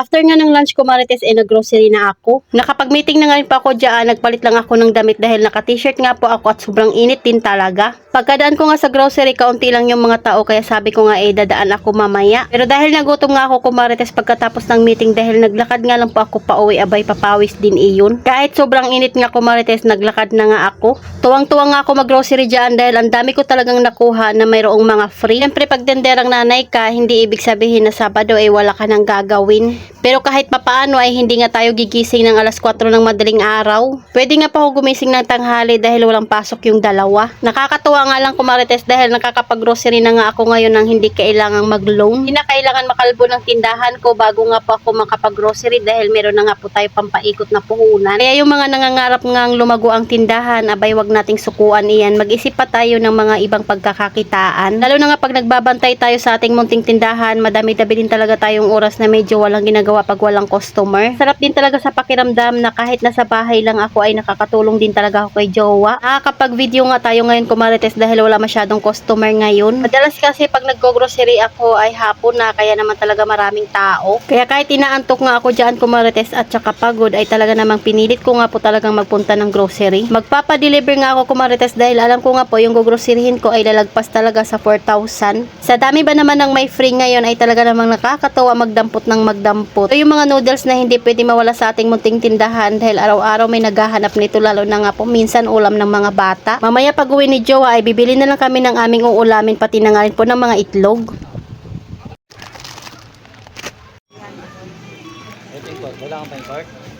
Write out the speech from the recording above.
After nga ng lunch ko Marites ay nag-grocery na ako. Nakapag-meeting na nga rin pa ako dyan, nagpalit lang ako ng damit dahil naka-t-shirt nga po ako at sobrang init din talaga. Pagkadaan ko nga sa grocery, kaunti lang yung mga tao kaya sabi ko nga dadaan ako mamaya. Pero dahil nagutom nga ako Marites pagkatapos ng meeting dahil naglakad nga lang po ako pauwi, abay papawis din iyon. Kahit sobrang init nga Marites, naglakad na nga ako. Tuwang-tuwa nga ako mag-grocery dyan dahil ang dami ko talagang nakuha na mayroong mga free. Siyempre pag tenderang nanay ka, hindi ibig sabihin na Sabado ay wala ka nang gagawin. Pero kahit papaano ay hindi nga tayo gigising ng alas 4 ng madaling araw. Pwede nga pa ako gumising ng tanghali dahil walang pasok yung dalawa. Nakakatuwa nga lang Marites dahil nakakapag-grocery na nga ako ngayon nang hindi kailangang mag-loan. Hindi na kailangan makalbo ng tindahan ko bago nga po ako makapag-grocery dahil meron na nga po tayo pampaikot na puhunan. Kaya yung mga nangangarap ngang lumago ang tindahan, abay wag nating sukuan iyan. Mag-isip pa tayo ng mga ibang pagkakakitaan. Lalo na nga pag nagbabantay tayo sa ating munting tindahan, madami-dami din talaga tayong oras na medyo walang ginagawa pag walang customer. Sarap din talaga sa pakiramdam na kahit nasa bahay lang ako ay nakakatulong din talaga ako kay jowa. Kapag video nga tayo ngayon Marites dahil wala masyadong customer ngayon. Madalas kasi pag nag-grocery ako ay hapon na kaya naman talaga maraming tao. Kaya kahit inaantok nga ako dyan Marites at saka pagod ay talaga namang pinilit ko nga po talagang magpunta ng grocery. Magpapa-deliver nga ako Marites dahil alam ko nga po yung groceryhin ko ay lalagpas talaga sa 4,000. Sa dami ba naman ng may free ngayon ay talaga namang nakakatawa magdampot ng magdampot. So, yung mga noodles na hindi pwede mawala sa ating munting tindahan dahil araw-araw may naghahanap nito lalo na nga po minsan ulam ng mga bata. Mamaya pag uwi ni Jowa ay bibili na lang kami ng aming uulamin pati na nga rin po ng mga itlog. Wala kang pang cart?